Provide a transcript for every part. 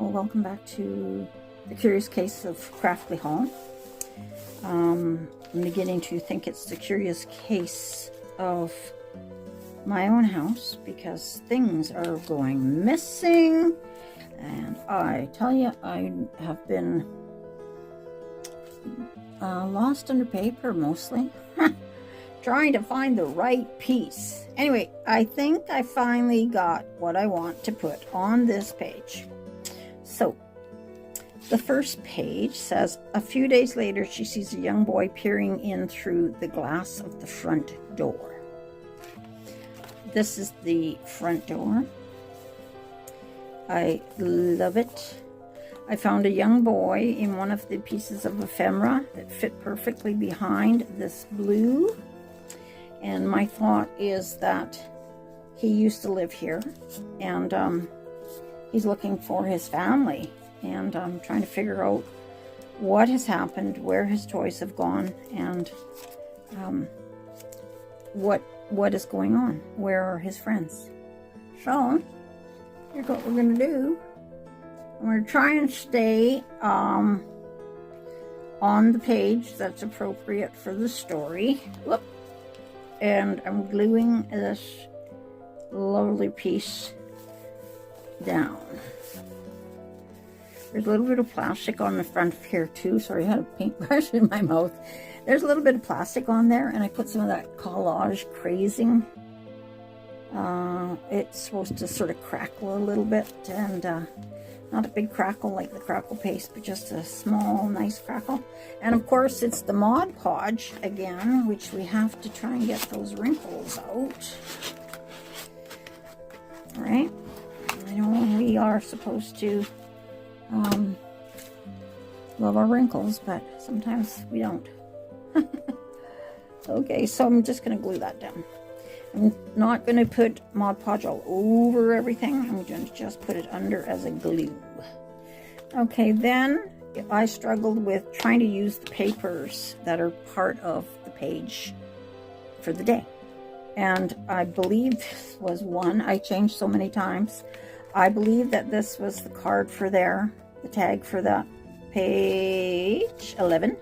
welcome back to The Curious Case of Craftley Hall. I'm beginning to think it's the curious case of my own house because things are going missing, and I tell you, I have been lost under paper mostly, trying to find the right piece. Anyway, I think I finally got what I want to put on this page. So, the first page says, a few days later, she sees a young boy peering in through the glass of the front door. This is the front door. I love it. I found a young boy in one of the pieces of ephemera that fit perfectly behind this blue. And my thought is that he used to live here, and he's looking for his family, and I'm trying to figure out what has happened, where his toys have gone, and what is going on. Where are his friends? So here's what we're going to do. I'm going to try and stay on the page that's appropriate for the story. Whoop. And I'm gluing this lovely piece down. There's a little bit of plastic on the front here too. Sorry, I had a paintbrush in my mouth. There's a little bit of plastic on there, and I put some of that collage crazing. It's supposed to sort of crackle a little bit, and not a big crackle like the crackle paste, but just a small, nice crackle. And of course, it's the Mod Podge again, which we have to try and get those wrinkles out. All right. I know we are supposed to love our wrinkles, but sometimes we don't. Okay, so I'm just going to glue that down. I'm not going to put Mod Podge all over everything. I'm going to just put it under as a glue. Okay, then I struggled with trying to use the papers that are part of the page for the day. And I believe this was one. I changed so many times. I believe that this was the card for there, the tag for that page 11,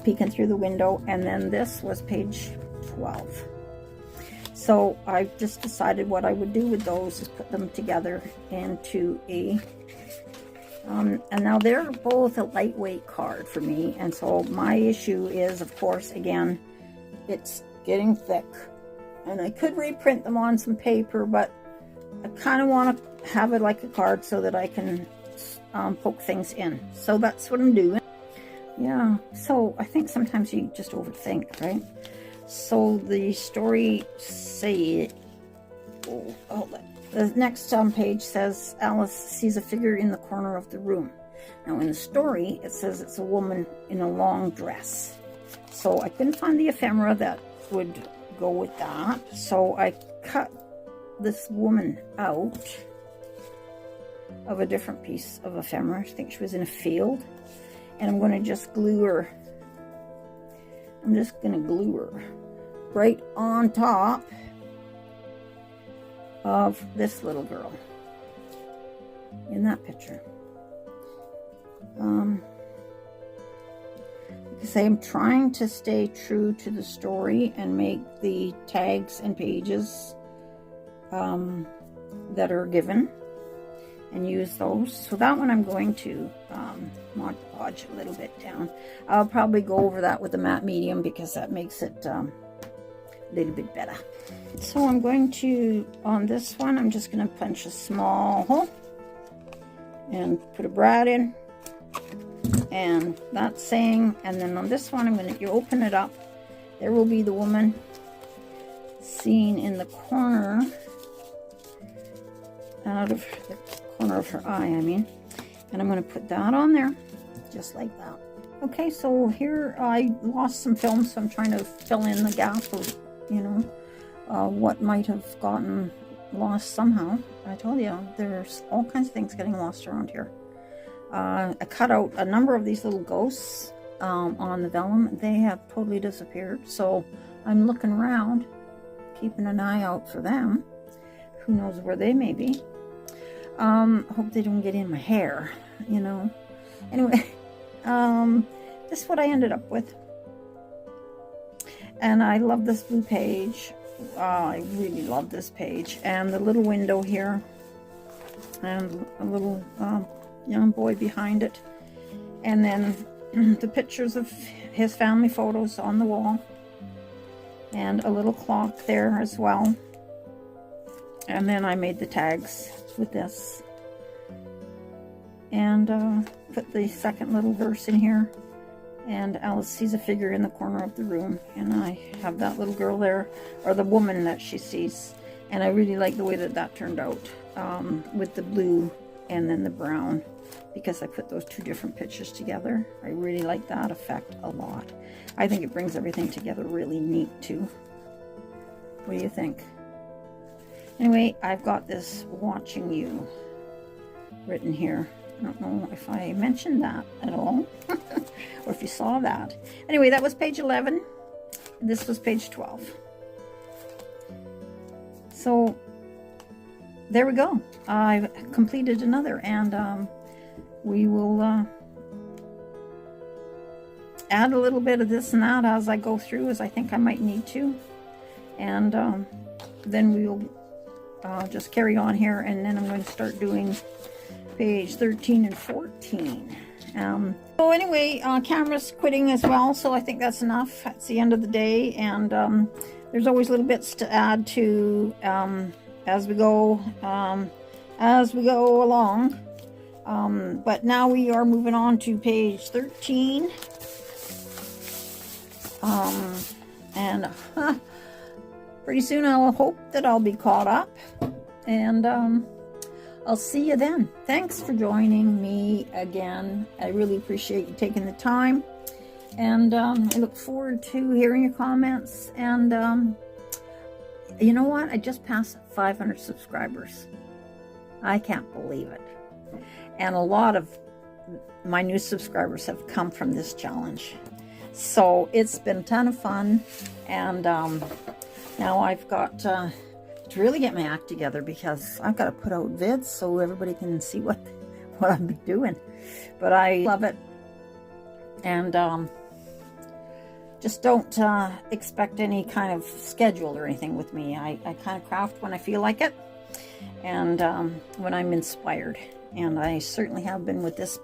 peeking through the window. And then this was page 12. So I just decided what I would do with those is put them together into a, and now they're both a lightweight card for me. And so my issue is, of course, again, it's getting thick. And I could reprint them on some paper, but I kind of want to have it like a card so that I can poke things in. So that's what I'm doing. Yeah, so I think sometimes you just overthink, right? So the story the next page says Alice sees a figure in the corner of the room. Now in the story it says it's a woman in a long dress. So I couldn't find the ephemera that would go with that. So I cut this woman out of a different piece of ephemera. I think she was in a field. And I'm going to just glue her. I'm just going to glue her right on top of this little girl in that picture. Because I'm trying to stay true to the story and make the tags and pages that are given and use those. So that one I'm going to Mod Podge a little bit down. I'll probably go over that with the matte medium because that makes it a little bit better. So I'm going to, on this one, I'm just going to punch a small hole and put a brad in, and that's saying, and then on this one I'm going to, you open it up, there will be the woman seen in the corner, out of the corner of her eye, I mean. And I'm going to put that on there, just like that. Okay, so here I lost some film, so I'm trying to fill in the gap of, you know, what might have gotten lost somehow. I told you, there's all kinds of things getting lost around here. I cut out a number of these little ghosts on the vellum. They have totally disappeared, so I'm looking around, keeping an eye out for them. Who knows where they may be. Hope they don't get in my hair, you know. Anyway, this is what I ended up with. And I love this blue page. I really love this page. And the little window here. And a little young boy behind it. And then the pictures of his family photos on the wall. And a little clock there as well. And then I made the tags with this. And put the second little verse in here. And Alice sees a figure in the corner of the room. And I have that little girl there, or the woman that she sees. And I really like the way that that turned out. With the blue and then the brown. Because I put those two different pictures together. I really like that effect a lot. I think it brings everything together really neat too. What do you think? Anyway, I've got this watching you written here. I don't know if I mentioned that at all. Or if you saw that. Anyway, that was page 11. This was page 12. So, there we go. I've completed another. And we will add a little bit of this and that as I go through, as I think I might need to. And then we will just carry on here. And then I'm going to start doing page 13 and 14. So anyway, camera's quitting as well, so I think that's enough. It's the end of the day, and there's always little bits to add to as we go along. But now we are moving on to page 13. And pretty soon I'll hope that I'll be caught up, and I'll see you then. Thanks for joining me again. I really appreciate you taking the time. And I look forward to hearing your comments. And you know what? I just passed 500 subscribers. I can't believe it. And a lot of my new subscribers have come from this challenge. So it's been a ton of fun. And now I've got to really get my act together, because I've got to put out vids so everybody can see what I've been doing. But I love it. And just don't expect any kind of schedule or anything with me. I kind of craft when I feel like it, and when I'm inspired. And I certainly have been with this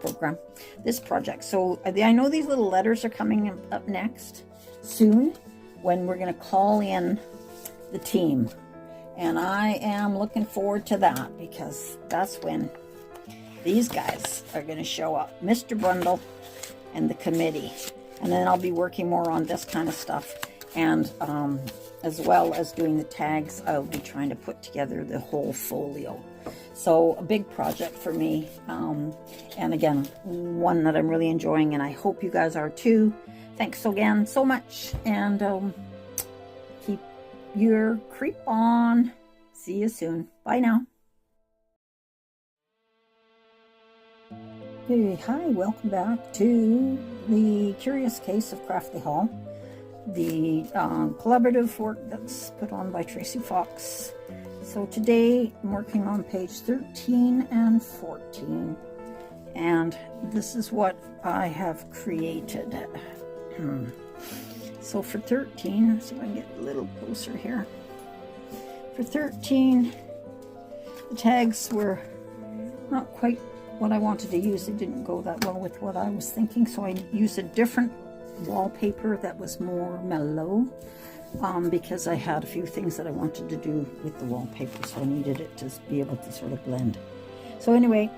project. So I know these little letters are coming up next soon, when we're going to call in the team. And I am looking forward to that, because that's when these guys are going to show up. Mr. Brundle and the committee. And then I'll be working more on this kind of stuff. And as well as doing the tags, I'll be trying to put together the whole folio. So a big project for me. And again, one that I'm really enjoying, and I hope you guys are too. Thanks again so much. And keep your creep on. See you soon. Bye now. Hey, hi, welcome back to the Curious Case of Crafty Hall, the collaborative work that's put on by Tracy Fox. So today I'm working on page 13 and 14, and this is what I have created. So for 13, let's see if I can get a little closer here. For 13, the tags were not quite what I wanted to use. They didn't go that well with what I was thinking, so I used a different wallpaper that was more mellow, because I had a few things that I wanted to do with the wallpaper, so I needed it to be able to sort of blend. So anyway,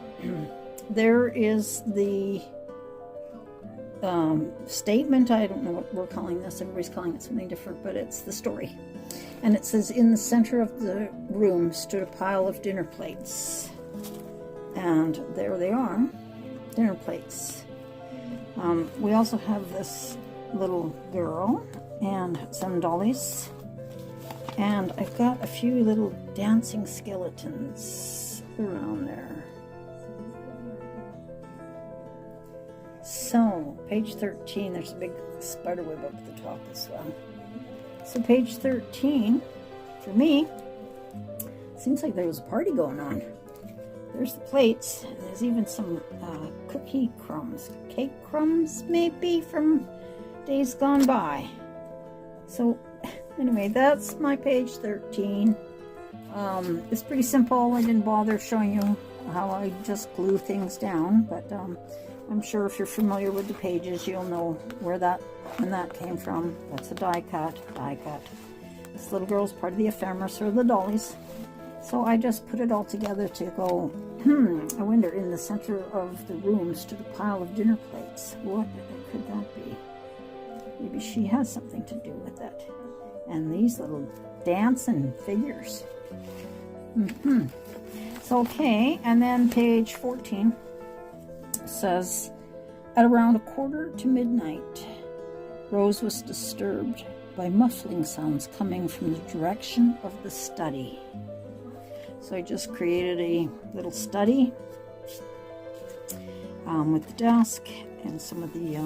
there is the statement. I don't know what we're calling this. Everybody's calling it something different, but it's the story. And it says, in the center of the room stood a pile of dinner plates. And there they are, dinner plates. We also have this little girl and some dollies. And I've got a few little dancing skeletons around there. So, page 13, there's a big spider web up at the top as well. So page 13, for me, seems like there was a party going on. there's the plates. There's even some cookie crumbs, cake crumbs maybe from days gone by. So anyway, that's my page 13. It's pretty simple. I didn't bother showing you how I just glue things down, but I'm sure if you're familiar with the pages, you'll know when that came from. That's a die cut. This little girl's part of the ephemeris, or the dollies. So I just put it all together to go, I wonder, in the center of the room stood a pile of dinner plates. What could that be? Maybe she has something to do with it. And these little dancing figures. So, okay, and then page 14 says, at around 1:45 Rose was disturbed by muffling sounds coming from the direction of the study. So I just created a little study with the desk and some of the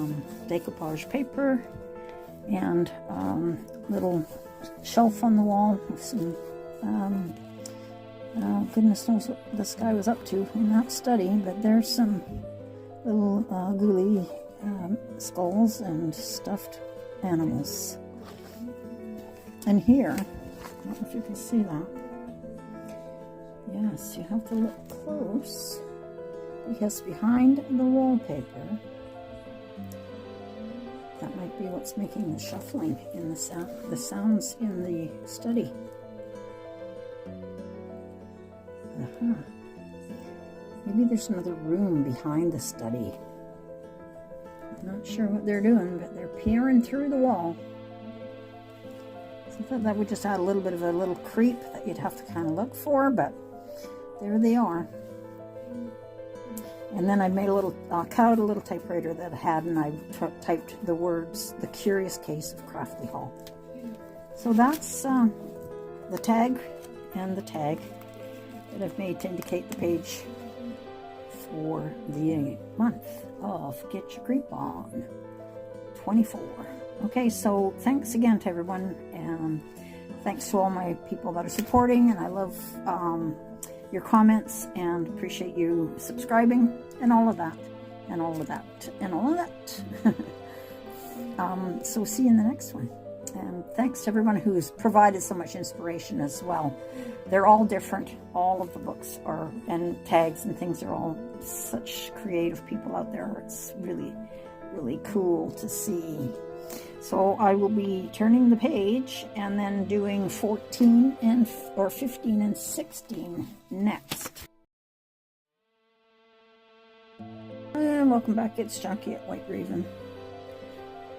decoupage paper and little shelf on the wall with some goodness knows what this guy was up to in that study, but there's some little ghoulie skulls and stuffed animals. And here, I don't know if you can see that. Yes, you have to look close, because behind the wallpaper, that might be what's making the shuffling in the sounds in the study. Maybe there's another room behind the study. I'm not sure what they're doing, but they're peering through the wall. So I thought that would just add a little bit of a little creep that you'd have to kind of look for, but there they are. And then I made a little, cut out a little typewriter that I had, and I typed the words, "The Curious Case of Craftley Hall." So that's the tag and the tag that I've made to indicate the page for the month of Get Your Creep On 24. Okay, so thanks again to everyone, and thanks to all my people that are supporting, and I love your comments and appreciate you subscribing and all of that and all of that and all of that. So see you in the next one, and thanks to everyone who's provided so much inspiration as well. They're all different. All of the books are, and tags and things are all such creative people out there. It's really, really cool to see. So I will be turning the page and then doing 14 and or 15 and 16 next. And welcome back. It's Junkie at White Raven.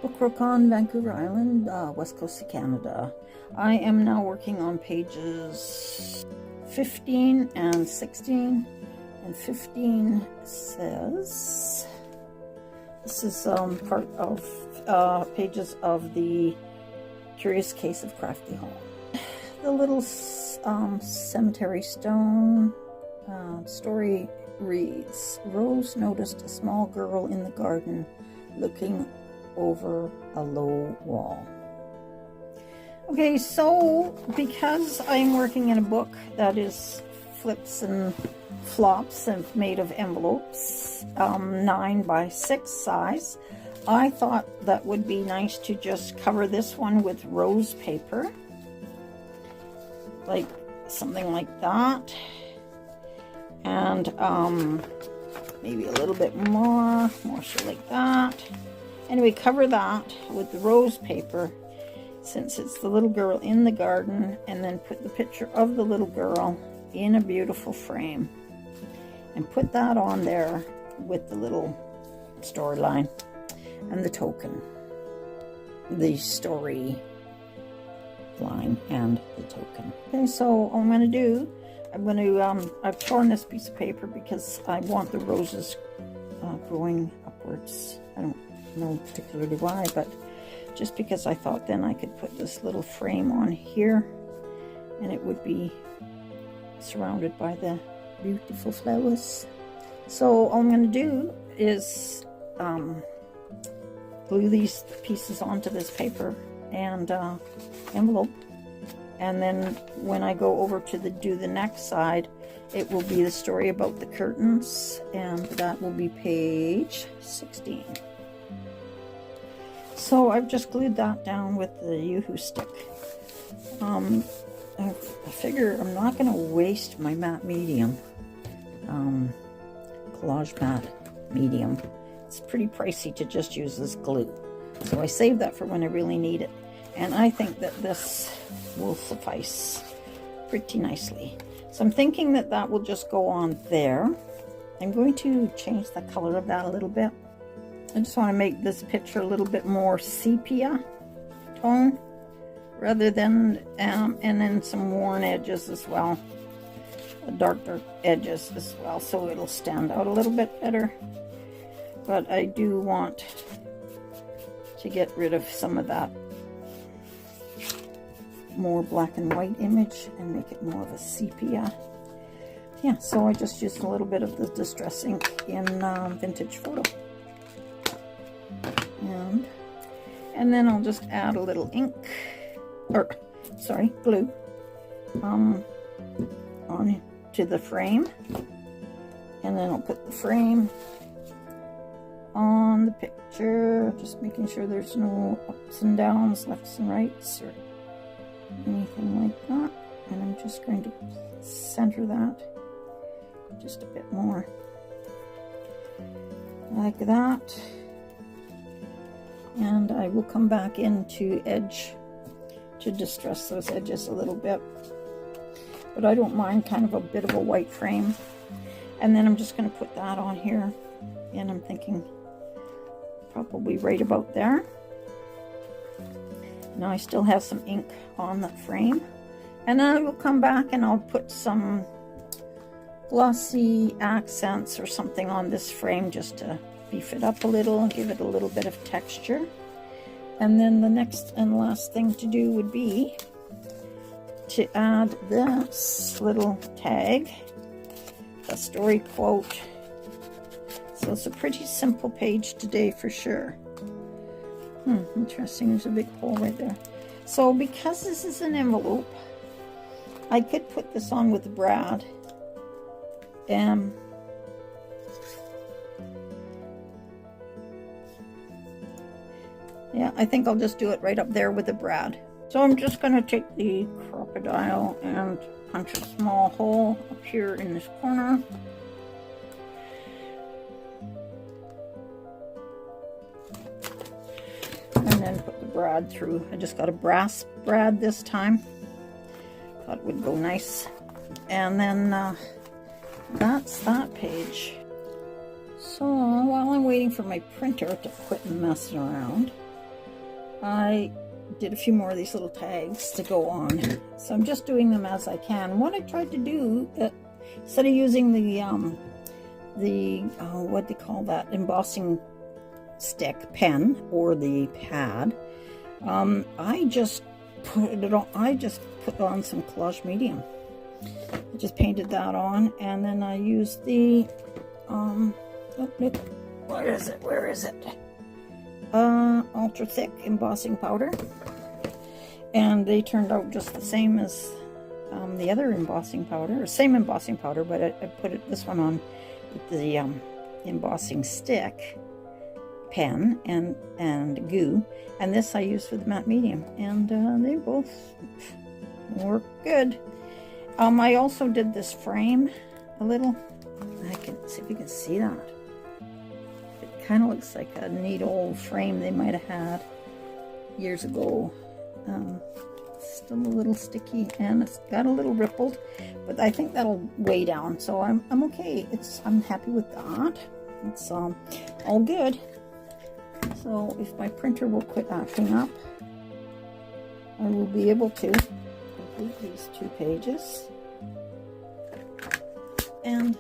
Bookrook, Vancouver Island, West Coast of Canada. I am now working on pages 15 and 16. And 15 says, this is part of pages of the Curious Case of Craftley Hall. The little cemetery stone story reads, Rose noticed a small girl in the garden looking over a low wall. Okay, so because I'm working in a book that is flips and flops and made of envelopes, 9 by 6 size, I thought that would be nice to just cover this one with rose paper, like something like that, and maybe a little bit more so like that. Anyway, cover that with the rose paper since it's the little girl in the garden, and then put the picture of the little girl in a beautiful frame and put that on there with the little storyline and the token, the story line and the token. Okay, so all I'm going to do, I've torn this piece of paper because I want the roses growing upwards. I don't know particularly why, but just because I thought then I could put this little frame on here and it would be surrounded by the beautiful flowers. So all I'm going to do is glue these pieces onto this paper and envelope And then when I go over to do the next side, it will be the story about the curtains, and that will be page 16. So I've just glued that down with the Yoo-hoo stick. I figure I'm not going to waste my matte medium, collage matte medium. It's pretty pricey to just use this glue. So I save that for when I really need it. And I think that this will suffice pretty nicely. So I'm thinking that that will just go on there. I'm going to change the color of that a little bit. I just want to make this picture a little bit more sepia tone rather than, and then some worn edges as well, darker edges as well, so it'll stand out a little bit better. But I do want to get rid of some of that more black and white image and make it more of a sepia. Yeah, so I just used a little bit of the Distress ink in Vintage Photo. And then I'll just add a little ink, or sorry, glue, on to the frame. And then I'll put the frame on the picture, just making sure there's no ups and downs, lefts and rights, or anything like that. And I'm just going to center that just a bit more, like that. And I will come back into edge to distress those edges a little bit. But I don't mind kind of a bit of a white frame. And then I'm just going to put that on here. And I'm thinking probably right about there. Now I still have some ink on the frame. And then I will come back and I'll put some glossy accents or something on this frame just to beef it up a little and give it a little bit of texture. And then the next and last thing to do would be to add this little tag, a story quote. So it's a pretty simple page today for sure. Interesting, there's a big hole right there. So because this is an envelope, I could put this on with Brad. Yeah, I think I'll just do it right up there with the Brad. So I'm just going to take the crocodile and punch a small hole up here in this corner. And then put the Brad through. I just got a brass Brad this time. Thought it would go nice. And then that's that page. So while I'm waiting for my printer to quit messing around, I did a few more of these little tags to go on. So I'm just doing them as I can. What I tried to do, instead of using the what do you call that, embossing stick pen or the pad, I just put it on. I just put on some collage medium. I just painted that on, and then I used the where is it? Ultra thick embossing powder, and they turned out just the same as the other embossing powder, or same embossing powder, but I put this one on with the embossing stick pen and goo, and this I used for the matte medium, and they both work good. I also did this frame a little. I can see if you can see that. It kind of looks like a neat old frame they might have had years ago. Still a little sticky, and it's got a little rippled, but I think that'll weigh down, so I'm okay. I'm happy with that. It's all good. So if my printer will quit acting up, I will be able to complete these 2 pages and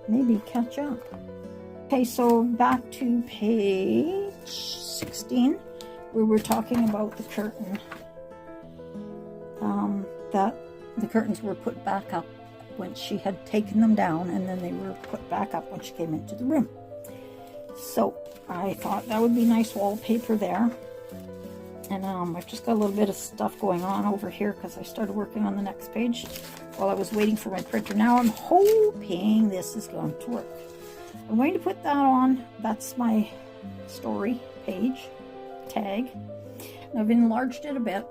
maybe catch up. Okay, so back to page 16, where we're talking about the curtain. That the curtains were put back up when she had taken them down, and then they were put back up when she came into the room. So I thought that would be nice wallpaper there. And I've just got a little bit of stuff going on over here because I started working on the next page while I was waiting for my printer. Now I'm hoping this is going to work. I'm going to put that on. That's my story page tag. And I've enlarged it a bit,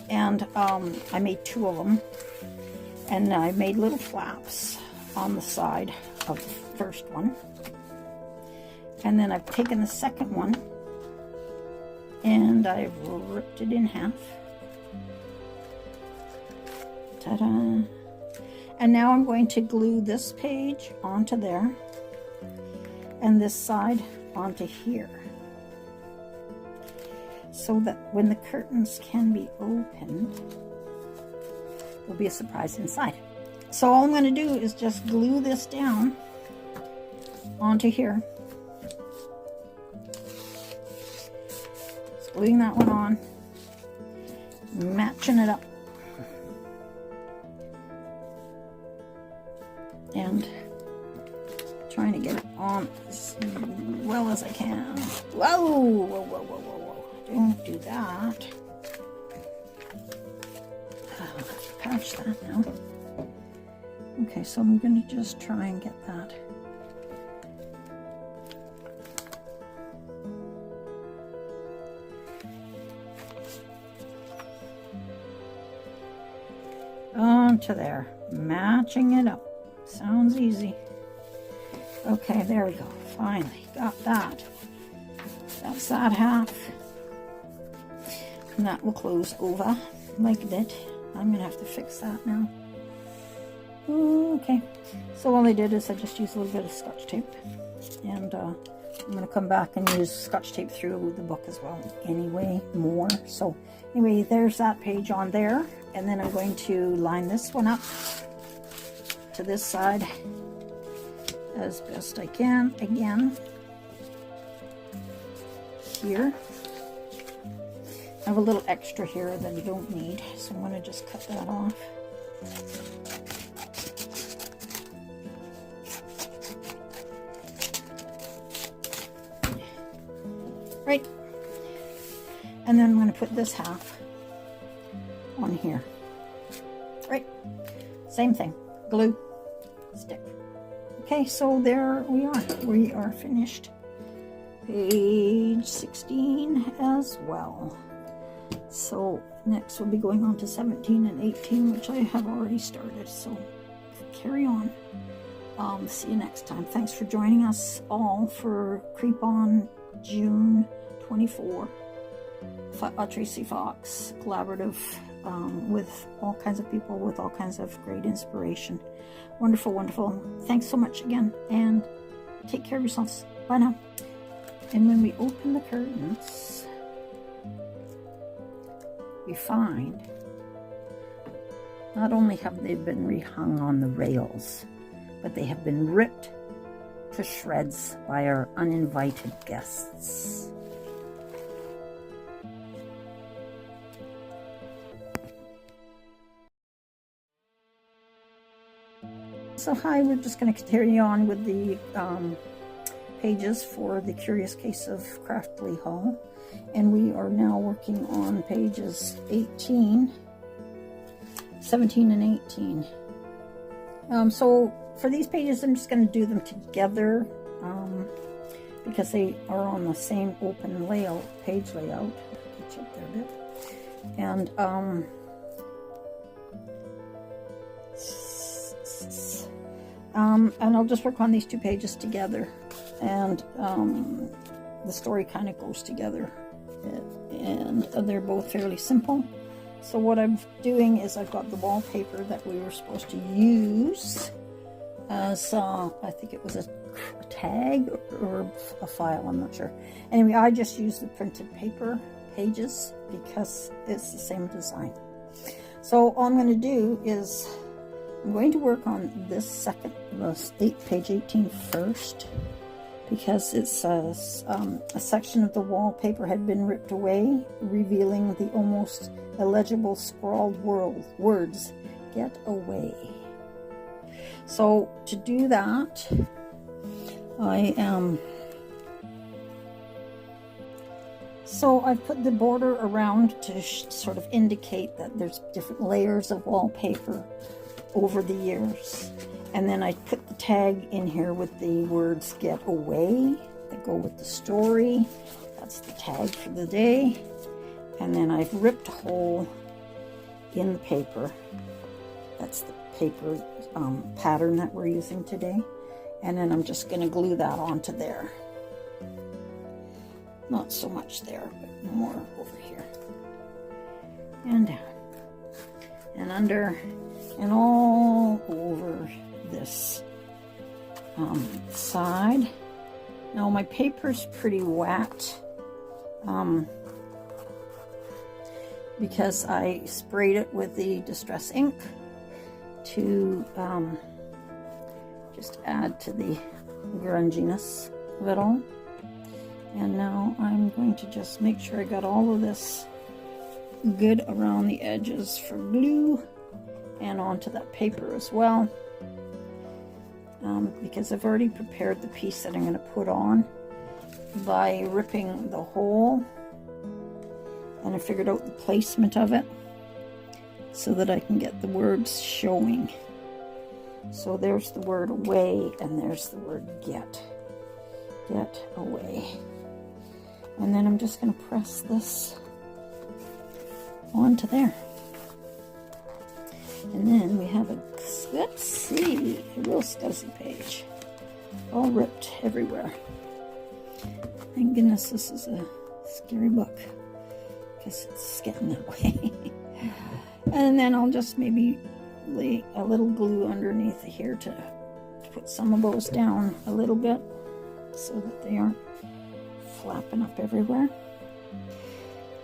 and I made 2 of them, and I made little flaps on the side of the first one, and then I've taken the second one and I've ripped it in half. Ta-da! And now I'm going to glue this page onto there and this side onto here, so that when the curtains can be opened, there'll be a surprise inside. So all I'm going to do is just glue this down onto here. Just gluing that one on, matching it up, and trying to get it on as well as I can. Whoa, whoa, whoa, whoa, whoa, whoa. Don't do that. I'll have to patch that now. Okay, so I'm going to just try and get that. Onto there. Matching it up. Sounds easy. Okay, there we go. Finally got that. That's that half. And that will close over like that. I'm going to have to fix that now. Okay, so all I did is I just used a little bit of Scotch tape, and I'm going to come back and use Scotch tape through the book as well anyway, more. So anyway, there's that page on there, and then I'm going to line this one up to this side as best I can. Again, here I have a little extra here that I don't need, so I'm going to just cut that off. Right, and then I'm going to put this half on here. Right, same thing, glue, stick. Okay, so there we are. We are finished. Page 16 as well. So next we'll be going on to 17 and 18, which I have already started. So carry on. See you next time. Thanks for joining us all for Creep On June 24, Tracy Fox collaborative, with all kinds of people with all kinds of great inspiration. Wonderful, wonderful. Thanks so much again, and take care of yourselves. Bye now. And when we open the curtains, we find not only have they been rehung on the rails, but they have been ripped to shreds by our uninvited guests. So hi, we're just going to carry on with the pages for The Curious Case of Craftly Hall, and we are now working on pages 17 and 18. So for these pages, I'm just going to do them together because they are on the same open layout, page layout. Get you up there a bit. And I'll just work on these 2 pages together, and the story kind of goes together, and they're both fairly simple. So what I'm doing is I've got the wallpaper that we were supposed to use as I think it was a tag or a file, I'm not sure. Anyway, I just used the printed paper pages because it's the same design. So all I'm going to do is I'm going to work on this page 18 first, because it says a section of the wallpaper had been ripped away, revealing the almost illegible scrawled words, "Get away." So to do that, I am So I've put the border around to sort of indicate that there's different layers of wallpaper over the years. And then I put the tag in here with the words "get away" that go with the story. That's the tag for the day. And then I've ripped a hole in the paper. That's the paper pattern that we're using today. And then I'm just going to glue that onto there. Not so much there, but more over here. And down. And under. And all over this side. Now my paper's pretty wet. Because I sprayed it with the Distress ink to just add to the grunginess of it all. And now I'm going to just make sure I got all of this good around the edges for glue and onto that paper as well. Because I've already prepared the piece that I'm going to put on by ripping the hole, and I figured out the placement of it so that I can get the words showing. So there's the word away, and there's the word get away. And then I'm just going to press this onto there. And then we have a, let's see, a real scuzzy page. All ripped everywhere. Thank goodness this is a scary book, because it's getting that way. And then I'll just maybe lay a little glue underneath here to put some of those down a little bit so that they aren't flapping up everywhere.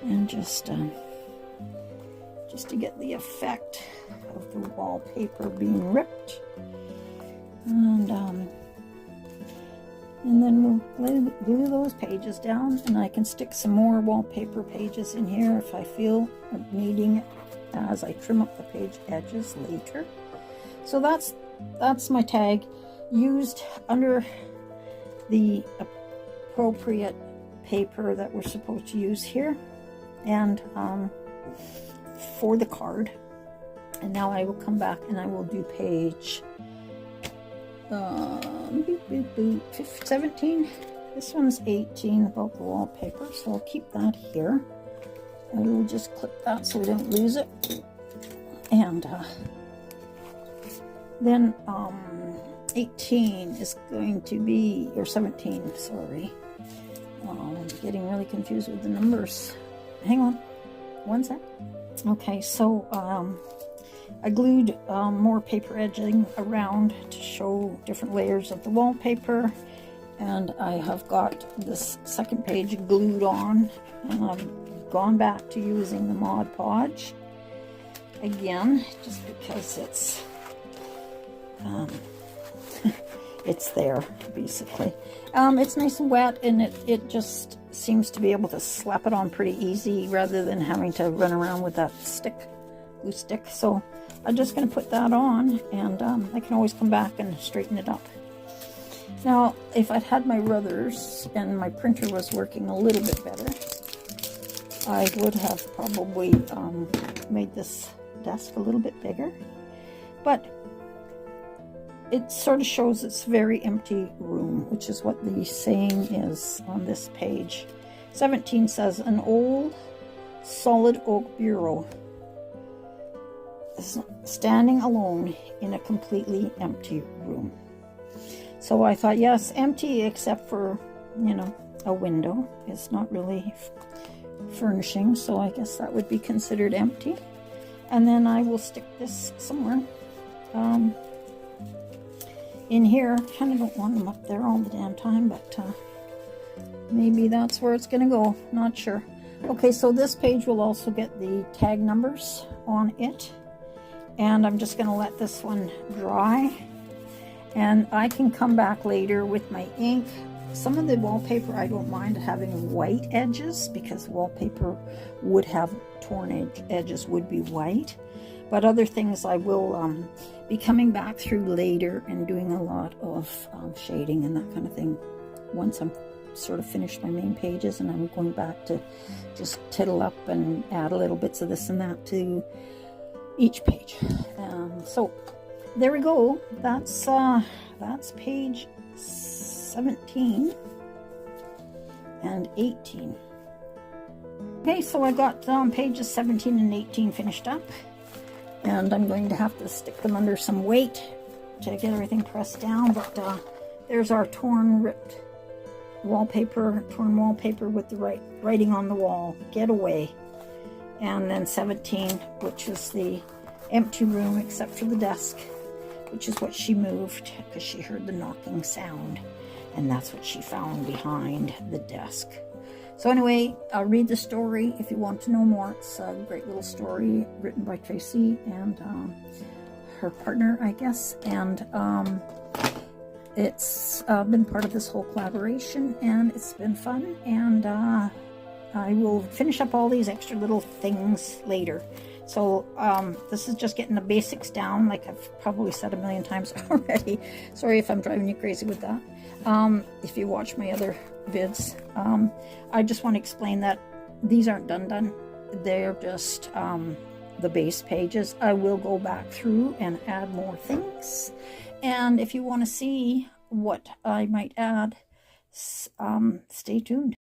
And just to get the effect of the wallpaper being ripped. And then we'll glue those pages down, and I can stick some more wallpaper pages in here if I feel of needing it as I trim up the page edges later. So that's my tag, used under the appropriate paper that we're supposed to use here, and for the card. And now I will come back and I will do page 17. This one's 18 about the wallpaper, so I'll keep that here. I will just clip that so we don't lose it. And then 18 is going to be, or 17, sorry. I'm getting really confused with the numbers. Hang on, one sec. Okay, so I glued more paper edging around to show different layers of the wallpaper, and I have got this second page glued on, and I've gone back to using the Mod Podge again, just because it's it's there, basically. It's nice and wet, and it just seems to be able to slap it on pretty easy rather than having to run around with that glue stick. So I'm just going to put that on, and I can always come back and straighten it up. Now, if I'd had my ruthers and my printer was working a little bit better, I would have probably made this desk a little bit bigger. But it sort of shows it's very empty room, which is what the saying is on this page. 17 says, an old solid oak bureau is standing alone in a completely empty room. So I thought, yes, empty except for, you know, a window. It's not really furnishing, so I guess that would be considered empty. And then I will stick this somewhere in here. Kind of don't want them up there all the damn time, but maybe that's where it's gonna go, not sure. Okay, so this page will also get the tag numbers on it, and I'm just gonna let this one dry, and I can come back later with my ink. Some of the wallpaper I don't mind having white edges, because wallpaper would have torn edges would be white. But other things I will be coming back through later and doing a lot of shading and that kind of thing once I'm sort of finished my main pages, and I'm going back to just tittle up and add little bits of this and that to each page. So there we go. That's page 17 and 18. Okay, so I got pages 17 and 18 finished up, and I'm going to have to stick them under some weight to get everything pressed down. But there's our ripped wallpaper, torn wallpaper with the writing on the wall, "Get away." And then 17, which is the empty room except for the desk, which is what she moved because she heard the knocking sound, and that's what she found behind the desk. So anyway, I'll read the story if you want to know more. It's a great little story written by Tracy and her partner, I guess, and it's been part of this whole collaboration, and it's been fun, and I will finish up all these extra little things later. So this is just getting the basics down, like I've probably said a million times already. Sorry if I'm driving you crazy with that. If you watch my other vids, I just want to explain that these aren't done. They're just the base pages. I will go back through and add more things. And if you want to see what I might add, stay tuned.